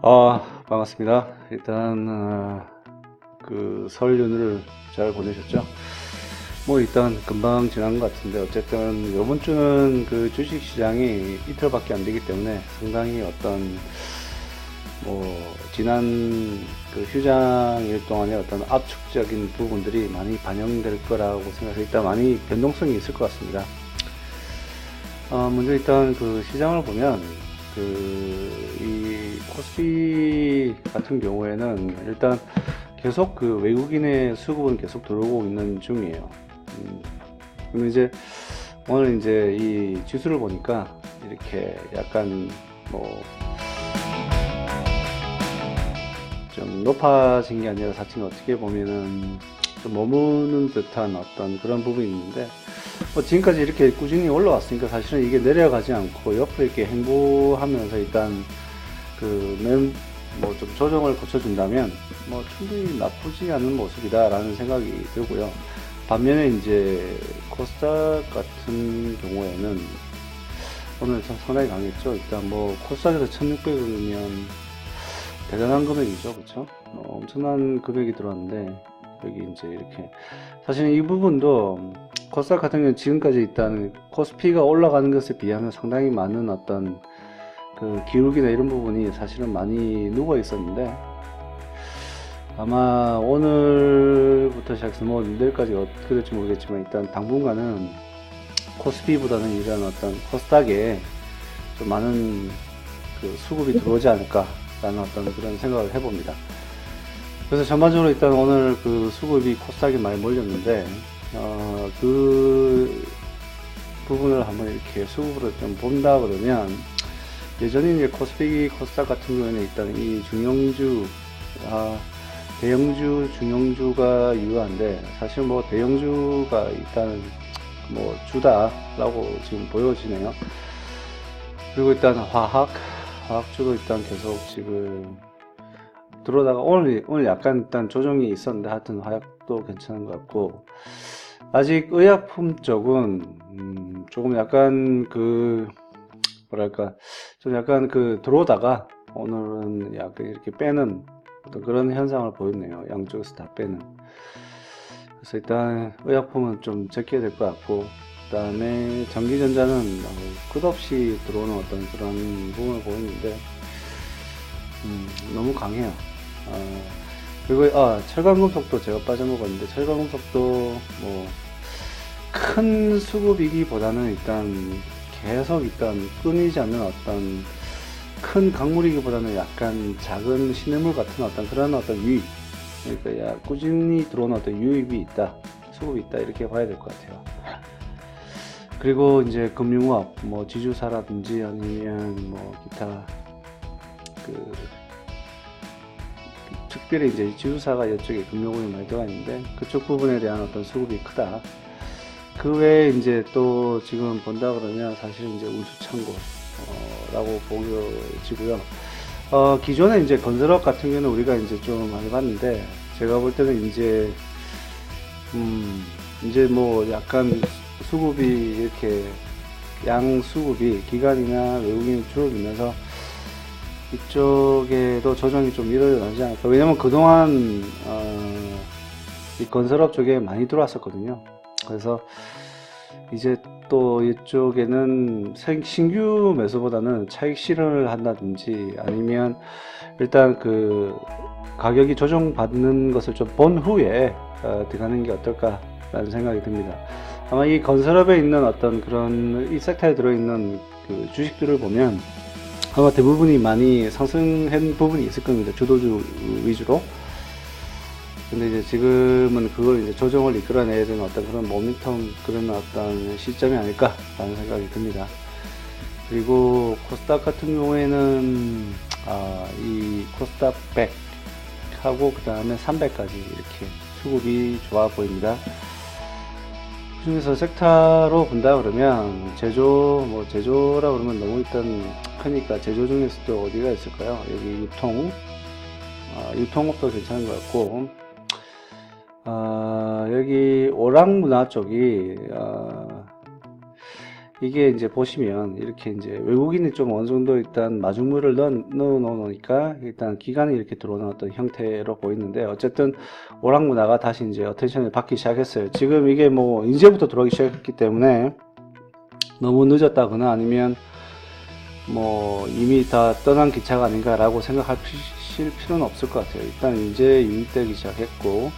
반갑습니다. 일단 설 연휴를 잘 보내셨죠? 뭐 일단 금방 지난 것 같은데 어쨌든 이번 주는 그 주식 시장이 이틀밖에 안 되기 때문에 상당히 어떤 뭐 지난 그 휴장일 동안의 어떤 압축적인 부분들이 많이 반영될 거라고 생각해서 일단 많이 변동성이 있을 것 같습니다. 먼저 일단 그 시장을 보면 이 코스피 같은 경우에는 일단 계속 그 외국인의 수급은 계속 들어오고 있는 중이에요. 근데 이제 오늘 이제 이 지수를 보니까 이렇게 약간 뭐 좀 높아진 게 아니라 사실 어떻게 보면은 좀 머무는 듯한 어떤 그런 부분이 있는데 뭐 지금까지 이렇게 꾸준히 올라왔으니까 사실은 이게 내려가지 않고 옆으로 이렇게 행보하면서 일단 뭐 좀 조정을 거쳐준다면 뭐 충분히 나쁘지 않은 모습이다라는 생각이 들고요. 반면에 이제 코스닥 같은 경우에는 오늘 상당히 강했죠. 일단 뭐 코스닥에서 1600원이면 대단한 금액이죠, 그렇죠? 엄청난 금액이 들어왔는데 여기 이제 이렇게 사실은 이 부분도 코스닥 같은 경우는 지금까지 일단 코스피가 올라가는 것에 비하면 상당히 많은 어떤 그 기울기나 이런 부분이 사실은 많이 누워 있었는데 아마 오늘부터 시작해서 뭐 내일까지 어떻게 될지 모르겠지만 일단 당분간은 코스피보다는 이런 어떤 코스닥에 좀 많은 그 수급이 들어오지 않을까라는 어떤 그런 생각을 해봅니다. 그래서 전반적으로 일단 오늘 그 수급이 코스닥에 많이 몰렸는데 그 부분을 한번 이렇게 수급으로 좀 본다 그러면 예전에 이제 코스피 코스닥 같은 경우에는 일단 이 중형주 대형주 중형주가 유효한데 사실 뭐 대형주가 일단 뭐 주다라고 지금 보여지네요. 그리고 일단 화학주도 일단 계속 지금 들어오다가 오늘 약간 일단 조정이 있었는데 하여튼 화약도 괜찮은 것 같고 아직 의약품 쪽은 조금 약간 뭐랄까 좀 약간 들어오다가 오늘은 약간 이렇게 빼는 어떤 그런 현상을 보였네요. 양쪽에서 다 빼는. 그래서 일단 의약품은 좀 적게 될 것 같고 그 다음에 전기전자는 끝없이 들어오는 어떤 그런 부분을 보였는데 너무 강해요. 그리고 철강금속도 제가 빠져먹었는데 철강금속도 뭐 큰 수급이기보다는 일단 계속 일단 끊이지 않는 어떤 큰 강물이기보다는 약간 작은 시냇물 같은 어떤 그런 어떤 유입, 그러니까 꾸준히 들어오는 어떤 유입이 있다, 수급이 있다 이렇게 봐야 될 것 같아요. 그리고 이제 금융업, 뭐 지주사라든지 아니면 뭐 기타 특별히 이제 지주사가 이쪽에 금융업이 많이 들어가 있는데 그쪽 부분에 대한 어떤 수급이 크다. 그 외에 이제 또 지금 본다 그러면 사실 이제 우수창고 라고 보여지고요. 기존에 이제 건설업 같은 경우는 우리가 이제 좀 많이 봤는데 제가 볼 때는 이제 뭐 약간 수급이 이렇게 양수급이 기관이나 외국인이 줄어들면서 이쪽에도 조정이 좀 일어나지 않을까. 왜냐면 그동안 이 건설업 쪽에 많이 들어왔었거든요. 그래서 이제 또 이쪽에는 신규 매수보다는 차익 실현을 한다든지 아니면 일단 가격이 조정받는 것을 좀 본 후에 들어가는 게 어떨까라는 생각이 듭니다. 아마 이 건설업에 있는 어떤 그런 이 섹터에 들어있는 그 주식들을 보면 아마 대부분이 많이 상승한 부분이 있을 겁니다. 주도주 위주로. 근데 이제 지금은 그걸 이제 조정을 이끌어내야 되는 어떤 그런 모멘텀 그런 어떤 시점이 아닐까라는 생각이 듭니다. 그리고 코스닥 같은 경우에는 이 코스닥 100 하고 그 다음에 300까지 이렇게 수급이 좋아 보입니다. 그 중에서 섹터로 본다 그러면 제조라 그러면 너무 일단 크니까 제조 중에서도 어디가 있을까요? 여기 유통업도 괜찮은 것 같고 여기 오락문화 쪽이 이게 이제 보시면 이렇게 이제 외국인이 좀 어느 정도 일단 마중물을 넣어 놓으니까 일단 기관이 이렇게 들어오는 어떤 형태로 보이는데, 어쨌든 오락 문화가 다시 이제 어텐션을 받기 시작했어요. 지금 이게 뭐 이제부터 들어오기 시작했기 때문에 너무 늦었다거나 아니면 뭐 이미 다 떠난 기차가 아닌가라고 생각하실 필요는 없을 것 같아요. 일단 이제 유입되기 시작했고,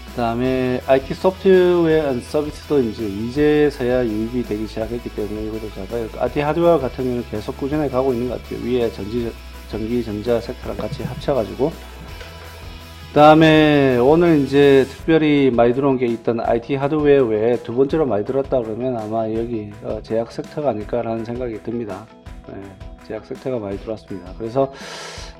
그 다음에 IT 소프트웨어 앤 서비스도 이제서야 유입이 되기 시작했기 때문에 이것도 작아요. IT 하드웨어 같은 경우는 계속 꾸준히 가고 있는 것 같아요. 위에 전기 전자 섹터랑 같이 합쳐가지고. 그 다음에 오늘 이제 특별히 많이 들어온 게 있던 IT 하드웨어 외에 두 번째로 많이 들었다 그러면 아마 여기 제약 섹터가 아닐까라는 생각이 듭니다. 네, 제약 섹터가 많이 들어왔습니다. 그래서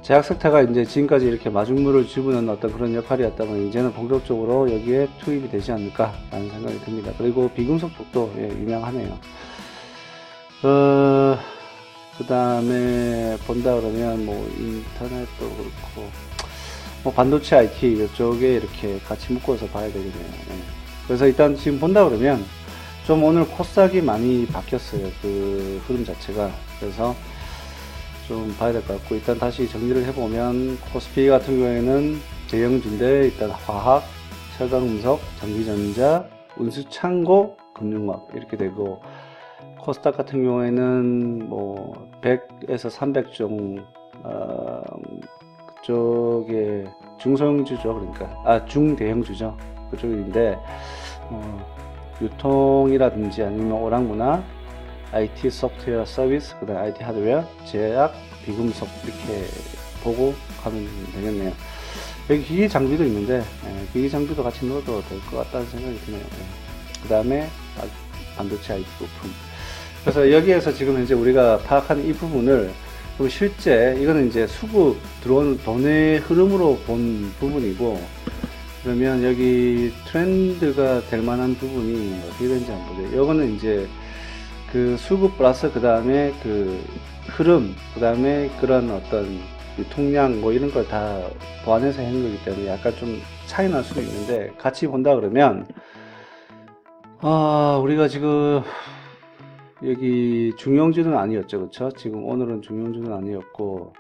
제약 섹터가 이제 지금까지 이렇게 마중물을 집어넣는 어떤 그런 역할이었다면 이제는 본격적으로 여기에 투입이 되지 않을까라는 생각이 듭니다. 그리고 비금속 쪽도 유명하네요. 그 다음에 본다 그러면 뭐 인터넷도 그렇고 뭐 반도체 IT 이쪽에 이렇게 같이 묶어서 봐야 되겠네요. 네. 그래서 일단 지금 본다 그러면 좀 오늘 코스닥이 많이 바뀌었어요. 그 흐름 자체가. 그래서 좀 봐야 될 것 같고, 일단 다시 정리를 해보면 코스피 같은 경우에는 대형주인데 일단 화학, 철강금속, 전기전자, 운수창고, 금융업 이렇게 되고, 코스닥 같은 경우에는 뭐 100에서 300종 그쪽에 중소형주죠. 그러니까 중대형주죠. 그쪽인데 유통이라든지 아니면 오락문화, IT 소프트웨어 서비스, 그 다음 IT 하드웨어, 제약, 비금속 이렇게 보고 가면 되겠네요. 여기 기기 장비도 있는데 기기 장비도 같이 넣어도 될 것 같다는 생각이 드네요. 그 다음에 반도체 IT 부품. 그래서 여기에서 지금 현재 우리가 파악하는 이 부분을 그럼 실제 이거는 이제 수급 들어오는 돈의 흐름으로 본 부분이고, 그러면 여기 트렌드가 될 만한 부분이 어떻게 되는지 한번 보죠. 이거는 이제 그 수급 플러스 그 다음에 그 흐름, 그 다음에 그런 어떤 유통량 뭐 이런 걸 다 보완해서 한 거기 때문에 약간 좀 차이 날 수도 있는데, 같이 본다 그러면 우리가 지금 여기 중형주는 아니었죠, 그쵸? 지금 오늘은 중형주는 아니었고,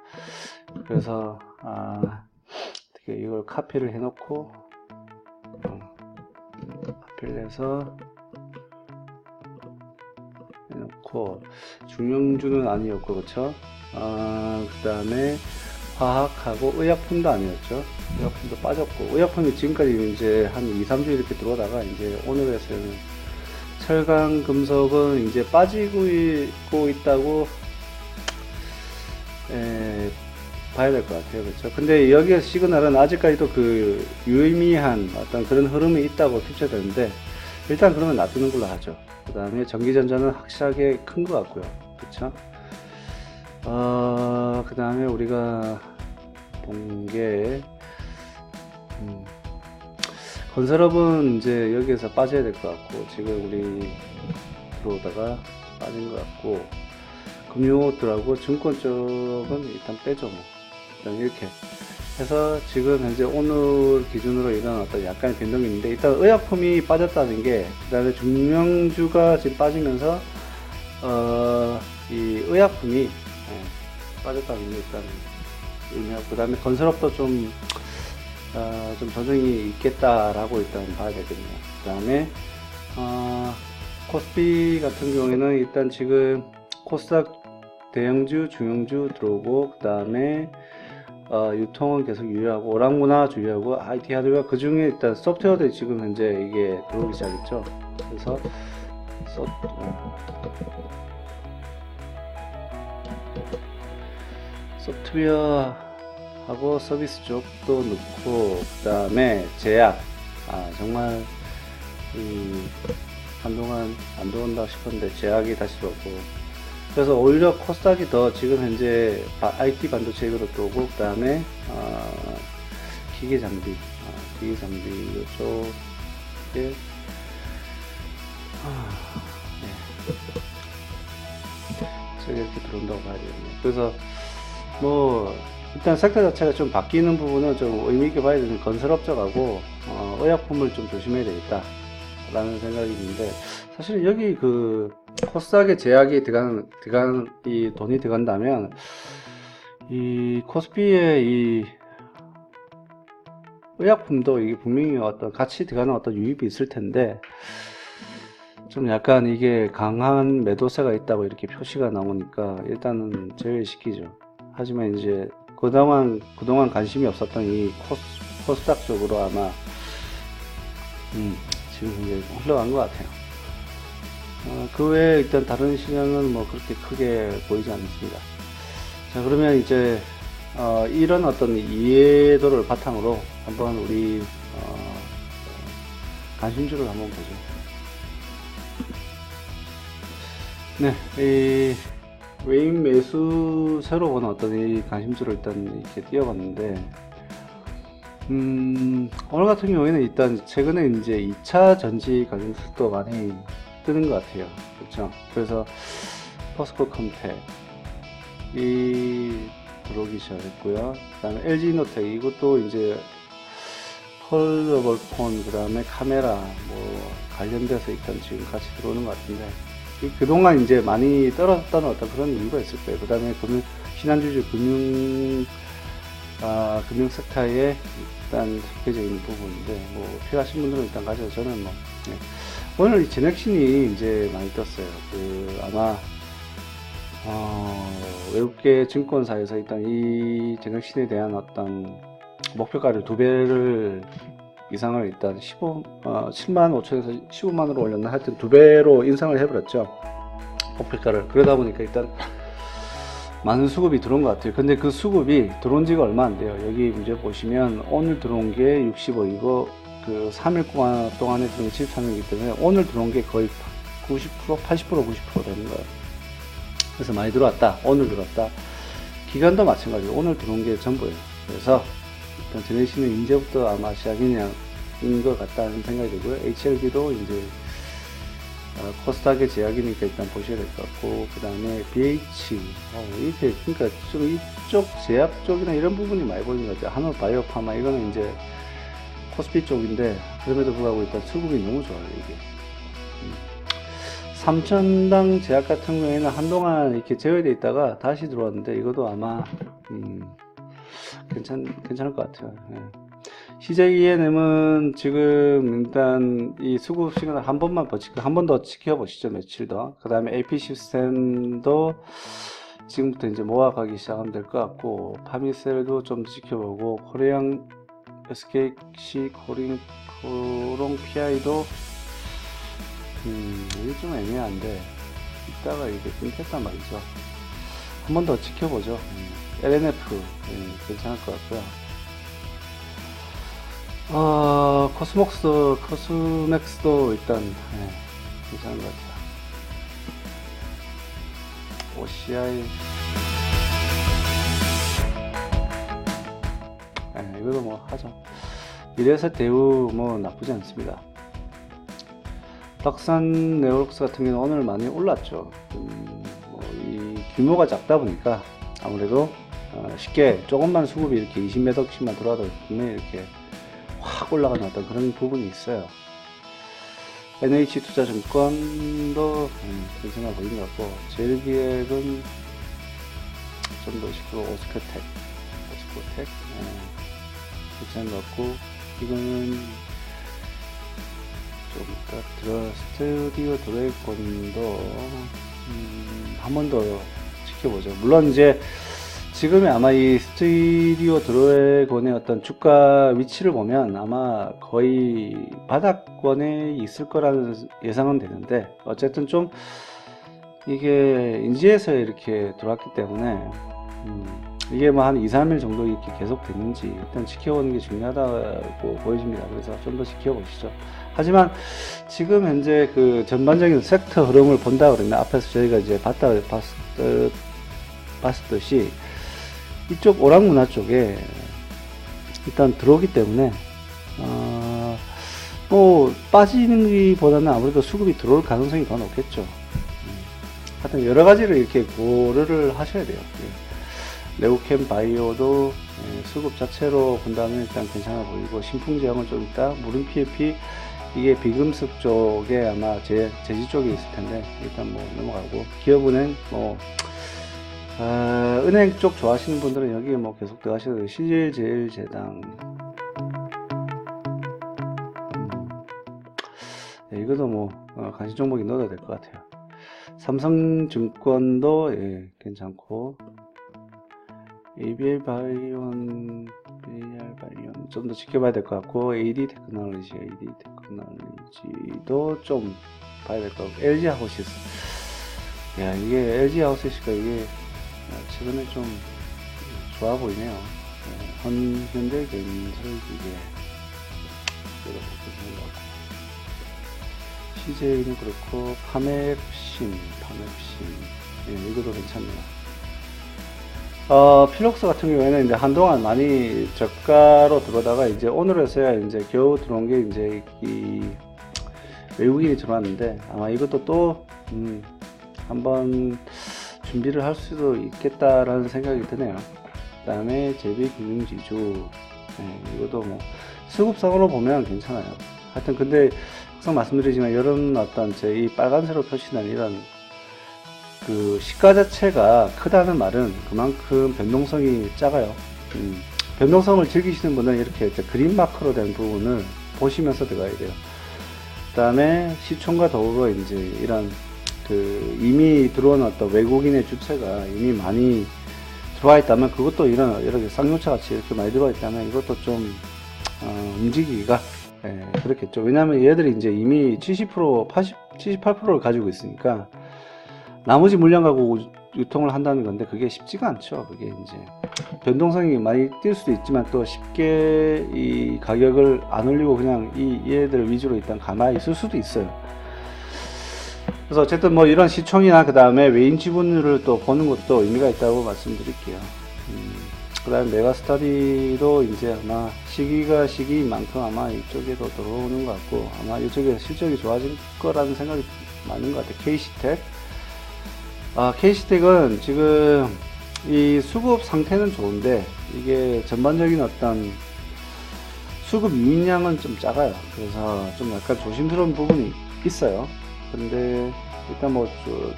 그래서 어떻게 이걸 카피를 해놓고 카피를 해서 해놓고 중형주는 아니었고, 그쵸? 그 다음에 화학하고 의약품도 아니었죠. 의약품도 빠졌고, 의약품이 지금까지 이제 한 2-3주 이렇게 들어오다가 이제 오늘에서는 철강 금속은 이제 빠지고 있다고 봐야 될 것 같아요. 그렇죠? 근데 여기에 시그널은 아직까지도 그 유의미한 어떤 그런 흐름이 있다고 캡처되는데, 일단 그러면 놔두는 걸로 하죠. 그 다음에 전기전자는 확실하게 큰 것 같고요. 그렇죠? 그 다음에 우리가 본 게 건설업은 이제 여기에서 빠져야 될 것 같고, 지금 우리 들어오다가 빠진 것 같고, 금융업들하고 증권 쪽은 일단 빼죠. 뭐 일단 이렇게 해서 지금 현재 오늘 기준으로 일어난 어떤 약간의 변동이 있는데, 일단 의약품이 빠졌다는 게, 그 다음에 중명주가 지금 빠지면서 이 의약품이 빠졌다는 게 일단 의미하고, 그 다음에 건설업도 좀 조정이 있겠다라고 일단 봐야 되겠네요. 그 다음에 코스피 같은 경우에는 일단 지금 코스닥 대형주, 중형주 들어오고, 그 다음에 유통은 계속 유효하고, 오락문화 주의하고, IT 하드웨어, 그 중에 일단 소프트웨어들이 지금 현재 이게 들어오기 시작했죠. 그래서 소프트웨어 하고 서비스 쪽도 넣고, 그 다음에 제약, 정말 한동안 안 들어온다 싶었는데 제약이 다시 들어오고, 그래서 오히려 코스닥이 더 지금 현재 IT 반도체 이거로 들어오고, 그 다음에 기계 장비 이쪽에 이렇게 들어온다고 봐야 되겠네요. 그래서 뭐 일단 섹터 자체가 좀 바뀌는 부분은 좀 의미있게 봐야 되는 건설업 쪽하고 의약품을 좀 조심해야 되겠다 라는 생각이 있는데, 사실 여기 그 코스닥에 제약이 들어간 이 돈이 들어간다면 이 코스피의 이 의약품도 이게 분명히 어떤 같이 들어가는 어떤 유입이 있을 텐데 좀 약간 이게 강한 매도세가 있다고 이렇게 표시가 나오니까 일단은 제외시키죠. 하지만 이제 그동안 관심이 없었던 이 코스닥 쪽으로 아마 지금 이제 흘러간 것 같아요. 그 외에 일단 다른 시장은 뭐 그렇게 크게 보이지 않습니다. 자, 그러면 이제 이런 어떤 이해도를 바탕으로 한번 우리 관심주를 한번 보죠. 네, 이 외인 매수세로 보는 어떤 이 관심주를 일단 이렇게 띄워봤는데, 오늘 같은 경우에는 일단 최근에 이제 2차 전지 관련주도 많이 뜨는 것 같아요. 그렇죠? 그래서 포스코컴텍 이 들어오기 시작했고요. 그 다음에 LG이노텍 이것도 이제 폴더블폰 그 다음에 카메라 뭐 관련돼서 일단 지금 같이 들어오는 것 같은데 그동안 이제 많이 떨어졌다는 어떤 그런 이유가 있을 거예요. 그 다음에 신한주주 금융 섹터의 일단 대표적인 부분인데 뭐 필요하신 분들은 일단 가져요. 저는 뭐 오늘 이 제넥신이 이제 많이 떴어요. 아마 외국계 증권사에서 일단 이 제넥신에 대한 어떤 목표가를 2배를 이상을 일단 7만 5천에서 15만으로 올렸나 하여튼 2배로 인상을 해버렸죠. 목표가를. 그러다 보니까 일단 많은 수급이 들어온 것 같아요. 근데 그 수급이 들어온 지가 얼마 안 돼요. 여기 이제 보시면 오늘 들어온 게 65이고 그 3일 동안에 들어온 게 73일이기 때문에 오늘 들어온 게 거의 90%, 80%, 90% 되는 거예요. 그래서 많이 들어왔다. 오늘 들어왔다. 기간도 마찬가지로 오늘 들어온 게 전부예요. 그래서 일단 제네시는 이제부터 아마 시작인 것 같다는 생각이 들고요. HLB도 이제 코스닥의 제약이니까 일단 보셔야 될 것 같고, 그 다음에 BH, 이렇게, 그러니까 좀 이쪽 제약 쪽이나 이런 부분이 많이 보이는 것 같아요. 한올바이오파마, 이거는 이제 코스피 쪽인데, 그럼에도 불구하고 일단 수급이 너무 좋아요, 이게. 3천당 제약 같은 경우에는 한동안 이렇게 제외되어 있다가 다시 들어왔는데, 이것도 아마, 괜찮을 것 같아요. 예. CJ 지금 일단 이 수급 시그널 한 번 더 지켜보시죠. 며칠 더. 그 다음에 AP 시스템도 지금부터 이제 모아가기 시작하면 될 것 같고, 파미셀도 좀 지켜보고, 코리안 SKC 코롱 PI도 이게 좀 애매한데 이따가 이게 끊겼단 말이죠. 한 번 더 지켜보죠. LNF 괜찮을 것 같고요. 코스맥스도 일단 괜찮은 것 같아요. OCI 이거도 뭐 하죠. 이래서 대우 뭐 나쁘지 않습니다. 덕산 네오록스 같은 경우는 오늘 많이 올랐죠. 이 규모가 작다 보니까 아무래도 쉽게 조금만 수급이 이렇게 20매덕씩만 들어와도 이렇게 확 올라가는 어떤 그런 부분이 있어요. NH투자증권도 괜찮아 보이는 것 같고, 제일기획은 좀 더 쉽고, 오스코텍 괜찮은 것 같고, 이거는 좀 이따 스튜디오 드래곤도 한 번 더 지켜보죠. 물론 이제 지금의 아마 이 스튜디오 드래곤의 어떤 주가 위치를 보면 아마 거의 바닥권에 있을 거라는 예상은 되는데, 어쨌든 좀 이게 인지에서 이렇게 들어왔기 때문에 이게 뭐 한 2, 3일 정도 이렇게 계속 되는지 일단 지켜보는 게 중요하다고 보여집니다. 그래서 좀 더 지켜보시죠. 하지만 지금 현재 그 전반적인 섹터 흐름을 본다 그러면 앞에서 저희가 이제 봤듯이 이쪽 오락문화 쪽에 일단 들어오기 때문에 뭐 빠지는 것보다는 아무래도 수급이 들어올 가능성이 더 높겠죠. 하여튼 여러 가지를 이렇게 고려를 하셔야 돼요. 레오캠 바이오도 수급 자체로 본다면 일단 괜찮아 보이고, 신풍제약은 좀 있다. 무릉 PLP 이게 비금속 쪽에 아마 제지 쪽에 있을 텐데, 일단 뭐 넘어가고, 기업은행, 뭐, 은행 쪽 좋아하시는 분들은 여기에 뭐 계속 들어가셔도 돼요. 실질제일제당. 네, 이것도 뭐, 관심 종목이 넣어도 될 것 같아요. 삼성증권도, 예, 괜찮고, ABL 바이온 좀 더 지켜봐야 될 것 같고, AD 테크놀로지도 좀 봐야 될 것 같고, LG 하우시스. 야, 이게 LG 하우시스가 이게 최근에 좀 좋아 보이네요. 현대건설기계 CJ는 그렇고, 파맵신, 예, 이것도 괜찮네요. 필록스 같은 경우에는 이제 한동안 많이 저가로 들어오다가 이제 오늘에서야 이제 겨우 들어온 게 이제 이 외국인이 들어왔는데, 아마 이것도 또 한번 준비를 할 수도 있겠다라는 생각이 드네요. 그 다음에 제비금융지주, 네, 이것도 뭐 수급상으로 보면 괜찮아요. 하여튼 근데 항상 말씀드리지만 이런 어떤 이 빨간색으로 표시된 이런 그 시가 자체가 크다는 말은 그만큼 변동성이 작아요. 변동성을 즐기시는 분은 이렇게 그린 마크로 된 부분을 보시면서 들어가야 돼요. 그 다음에 시총과 더불어 이제 이런 그 이미 들어온 어떤 외국인의 주체가 이미 많이 들어와 있다면, 그것도 이렇게 쌍용차 같이 이렇게 많이 들어와 있다면 이것도 좀 움직이기가, 예, 그렇겠죠. 왜냐하면 얘들이 이제 이미 70%, 78%를 가지고 있으니까 나머지 물량 갖고 유통을 한다는 건데 그게 쉽지가 않죠. 그게 이제 변동성이 많이 뛸 수도 있지만 또 쉽게 이 가격을 안 올리고 그냥 얘들 위주로 일단 가만히 있을 수도 있어요. 그래서 어쨌든 뭐 이런 시총이나 그 다음에 외인 지분율을 또 보는 것도 의미가 있다고 말씀드릴게요. 그 다음에 메가스터디도 이제 아마 시기인 만큼 아마 이쪽에도 들어오는 것 같고, 아마 이쪽에 실적이 좋아질 거라는 생각이 많은 것 같아요. KC텍. KC텍은 지금 이 수급 상태는 좋은데 이게 전반적인 어떤 수급 유인량은 좀 작아요. 그래서 좀 약간 조심스러운 부분이 있어요. 근데 일단 뭐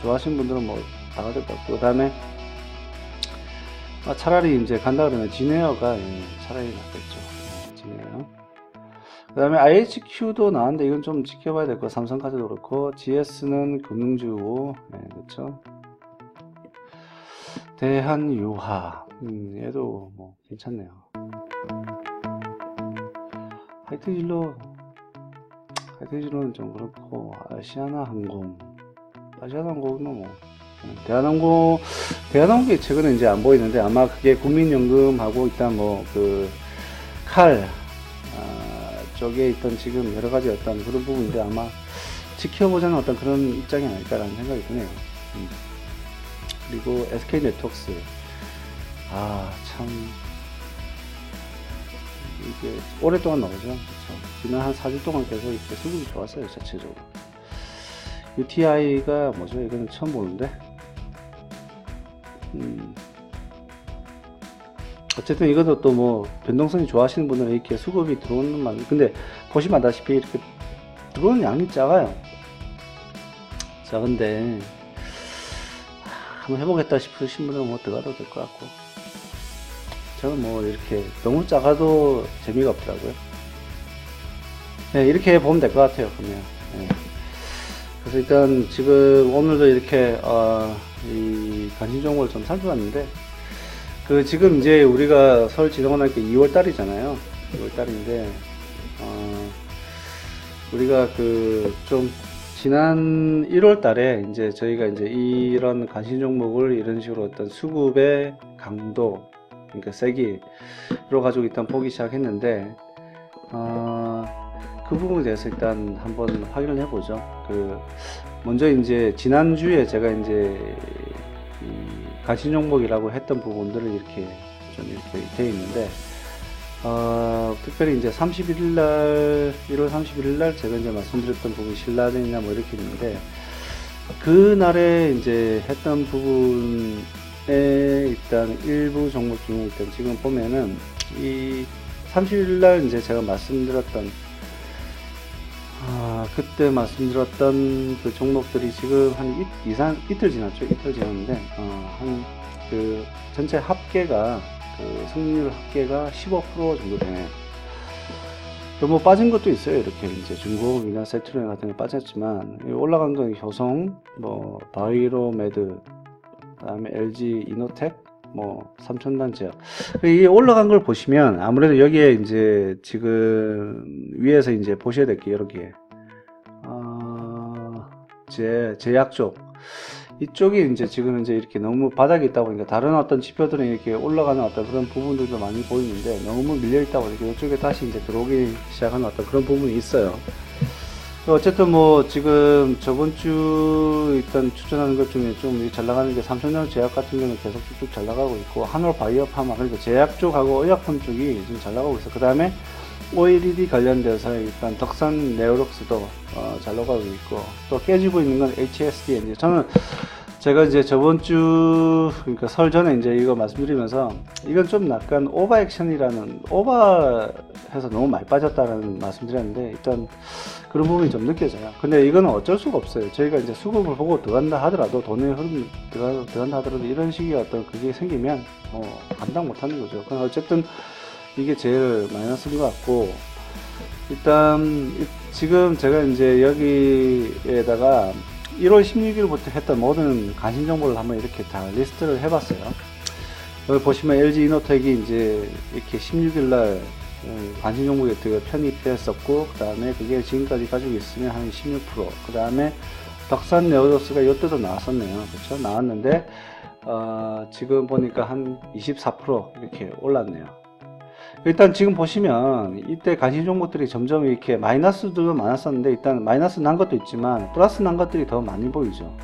좋아하시는 분들은 뭐 나가야 될 것 같고, 그 다음에 차라리 이제 간다 그러면 진에어가, 예, 차라리 낫겠죠. 진에어. 그 다음에 IHQ도 나왔는데 이건 좀 지켜봐야 될 거. 삼성카드도 그렇고, GS는 금융주고, 예, 그렇죠. 대한유화, 얘도 뭐 괜찮네요. 하이트진로는 좀 그렇고, 아시아나항공은 뭐, 대한항공이 최근에 이제 안 보이는데, 아마 그게 국민연금하고 일단 뭐 칼 쪽에 있던 지금 여러 가지 어떤 그런 부분인데 아마 지켜보자는 어떤 그런 입장이 아닐까라는 생각이 드네요. 그리고 SK네트워크스, 참 이게 오랫동안 나오죠. 그렇죠? 지난 한 4주 동안 계속 이렇게 수급이 좋았어요, 자체적으로. UTI가 뭐죠? 이거는 처음 보는데. 어쨌든 이것도 또 뭐 변동성이 좋아하시는 분들은 이렇게 수급이 들어오는 만, 근데 보시면 알다시피 이렇게 들어오는 양이 작아요. 작은데 한번 해보겠다 싶으신 분은 뭐 들어가도 될 것 같고, 저는 뭐 이렇게 너무 작아도 재미가 없더라고요. 네, 이렇게 보면 될 것 같아요, 그러면. 네. 그래서 일단 지금 오늘도 이렇게 이 관심 종목을 좀 살펴봤는데, 지금 이제 우리가 설 지나고 나니까 2월 달이잖아요. 2월 달인데 우리가 좀 지난 1월 달에 이제 저희가 이제 이런 관심 종목을 이런 식으로 어떤 수급의 강도, 그러니까 세기로 가지고 일단 보기 시작했는데, 그 부분에 대해서 일단 한번 확인을 해보죠. 먼저 이제 지난주에 제가 이제 관심 종목이라고 했던 부분들을 이렇게 좀 이렇게 되어 있는데, 특별히 이제 1월 31일날 제가 이제 말씀드렸던 부분이 신라젠이나 뭐 이렇게 있는데, 그날에 이제 했던 부분에 일단 일부 종목 중에 일단 지금 보면은 이 30일날 이제 제가 말씀드렸던 그때 말씀드렸던 그 종목들이 지금 한 이틀 지났죠. 이틀 지났는데, 그 전체 합계가, 그 승률 합계가 15% 정도 되네요. 뭐 빠진 것도 있어요. 이렇게 이제 중공업이나 세트론 같은 게 빠졌지만, 올라간 건 효성, 뭐, 바이로메드, 그 다음에 LG 이노텍, 뭐, 삼천단제약. 이게 올라간 걸 보시면, 아무래도 여기에 이제 지금 위에서 이제 보셔야 될 게 여러 개. 제약 쪽. 이쪽이 이제 지금 이제 이렇게 너무 바닥에 있다 보니까 다른 어떤 지표들은 이렇게 올라가는 어떤 그런 부분들도 많이 보이는데 너무 밀려 있다 보니까 이쪽에 다시 이제 들어오기 시작하는 어떤 그런 부분이 있어요. 어쨌든 뭐 지금 저번 주 일단 추천하는 것 중에 좀 잘 나가는 게 삼성전 제약 같은 경우는 계속 쭉쭉 잘 나가고 있고, 한올 바이오파마, 그러니까 제약 쪽하고 의약품 쪽이 좀 잘 나가고 있어. 그 다음에 OLED 관련돼서 일단 덕산 네오록스도 잘 나가고 있고, 또 깨지고 있는 건 HSD. 이제 저는 제가 이제 저번 주, 그러니까 설 전에 이제 이거 말씀드리면서 이건 좀 약간 오버 액션이라는, 오버해서 너무 많이 빠졌다는 말씀드렸는데, 일단 그런 부분이 좀 느껴져요. 근데 이거는 어쩔 수가 없어요. 저희가 이제 수급을 보고 들어간다 하더라도, 돈의 흐름 들어간다 하더라도 이런 식의 어떤 그게 생기면 감당 못 하는 거죠. 그럼 어쨌든 이게 제일 마이너스인 것 같고, 일단 지금 제가 이제 여기에다가 1월 16일부터 했던 모든 관심 정보를 한번 이렇게 다 리스트를 해봤어요. 여기 보시면 LG 이노텍이 이제 이렇게 16일날 관심 정보에 편입했었고, 그 다음에 그게 지금까지 가지고 있으면 한 16%, 그 다음에 덕산 네오로스가 이때도 나왔었네요. 그렇죠? 나왔는데 지금 보니까 한 24% 이렇게 올랐네요. 일단 지금 보시면 이때 관심 종목들이 점점 이렇게 마이너스도 많았었는데, 일단 마이너스 난 것도 있지만 플러스 난 것들이 더 많이 보이죠.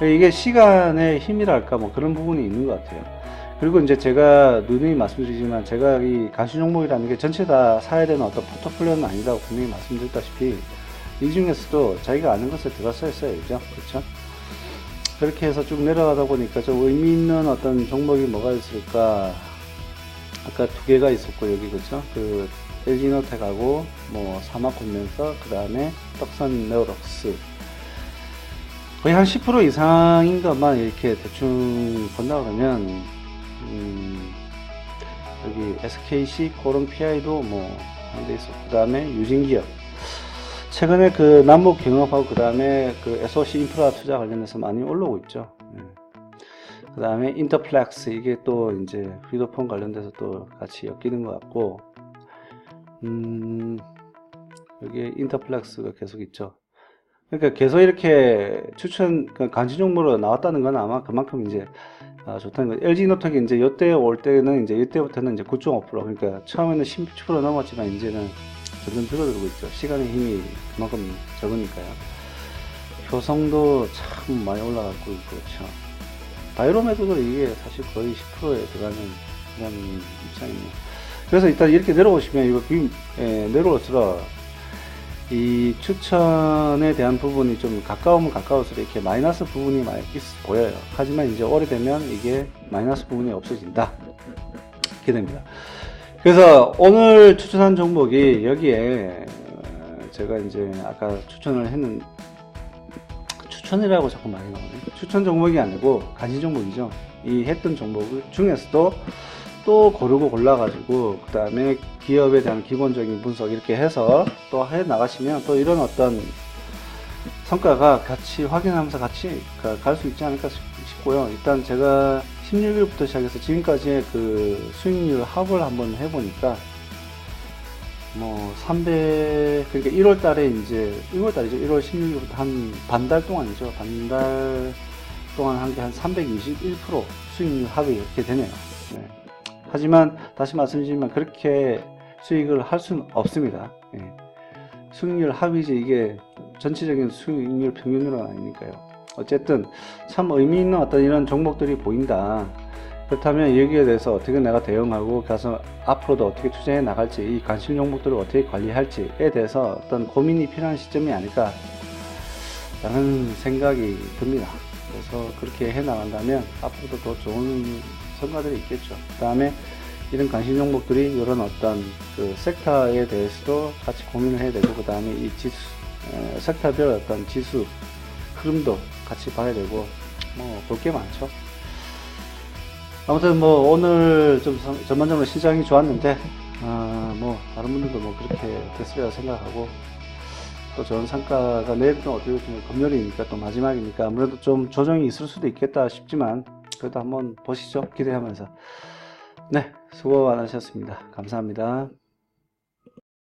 이게 시간의 힘이랄까 뭐 그런 부분이 있는 것 같아요. 그리고 이제 제가 누누이 말씀드리지만, 제가 이 관심 종목이라는 게 전체 다 사야 되는 어떤 포트폴리오는 아니라고 분명히 말씀드렸다시피, 이 중에서도 자기가 아는 것을 들어서 써야죠. 그렇죠? 그렇게 해서 쭉 내려가다 보니까 좀 의미 있는 어떤 종목이 뭐가 있을까? 아까 두 개가 있었고, 여기, 그죠? 그, LG 이노텍하고, 뭐, 사막군면서, 그 다음에, 덕산 네오록스. 거의 한 10% 이상인 것만 이렇게 대충 본다 그러면, 여기 SKC, 코롱 PI도 뭐, 한 대 있었고, 그 다음에 유진기업. 최근에 그 남북 경협하고, 그 다음에 그 SOC 인프라 투자 관련해서 많이 올라오고 있죠. 그 다음에 인터플렉스, 이게 또 이제 휘도폰 관련돼서 또 같이 엮이는 것 같고, 여기에 인터플렉스가 계속 있죠. 그러니까 계속 이렇게 관심 종목으로 나왔다는 건 아마 그만큼 이제 좋다는 거예요. LG 이노텍이 이제 이때 올 때는 이제 이때부터는 이제 9.5%, 그러니까 처음에는 16% 넘었지만 이제는 점점 줄어들고 있죠. 시간의 힘이 그만큼 적으니까요. 효성도 참 많이 올라가고 있고, 그렇죠. 바이로메드도 이게 사실 거의 10%에 들어가는 그런 입장이네요. 그래서 일단 이렇게 내려오시면, 이거 내려올수록 이 추천에 대한 부분이 좀 가까우면 가까울수록 이렇게 마이너스 부분이 많이 보여요. 하지만 이제 오래되면 이게 마이너스 부분이 없어진다. 이렇게 됩니다. 그래서 오늘 추천한 종목이 여기에 제가 이제 아까 추천을 했는, 추천이라고 자꾸 많이 나오네. 추천 종목이 아니고 관심 종목이죠. 이 했던 종목 중에서도 또 고르고 골라가지고, 그 다음에 기업에 대한 기본적인 분석 이렇게 해서 또 해 나가시면 또 이런 어떤 성과가 같이 확인하면서 같이 갈 수 있지 않을까 싶고요. 일단 제가 16일부터 시작해서 지금까지의 그 수익률 합을 한번 해보니까, 뭐 300, 그러니까 1월 달에 이제 1월 달이죠. 1월 16일부터 한 반달 동안이죠. 반달 동안 한 게 한 321% 수익률 합이 이렇게 되네요. 네. 하지만 다시 말씀드리지만 그렇게 수익을 할 수는 없습니다. 네. 수익률 합이지 이게 전체적인 수익률 평균률은 아니니까요. 어쨌든 참 의미 있는 어떤 이런 종목들이 보인다. 그렇다면 여기에 대해서 어떻게 내가 대응하고 가서 앞으로도 어떻게 투자해 나갈지, 이 관심 종목들을 어떻게 관리할지에 대해서 어떤 고민이 필요한 시점이 아닐까 라는 생각이 듭니다. 그래서 그렇게 해 나간다면 앞으로도 더 좋은 성과들이 있겠죠. 그 다음에 이런 관심 종목들이 이런 어떤 그 섹터에 대해서도 같이 고민을 해야 되고, 그 다음에 이 섹터별 어떤 지수 흐름도 같이 봐야 되고 볼 게 많죠. 아무튼 오늘 좀 전반적으로 시장이 좋았는데 다른 분들도 그렇게 됐으리라 생각하고, 또 좋은 상가가 내일은 어떻게 보면 금요일이니까 또 마지막이니까 아무래도 좀 조정이 있을 수도 있겠다 싶지만, 그래도 한번 보시죠. 기대하면서. 네, 수고 많으셨습니다. 감사합니다.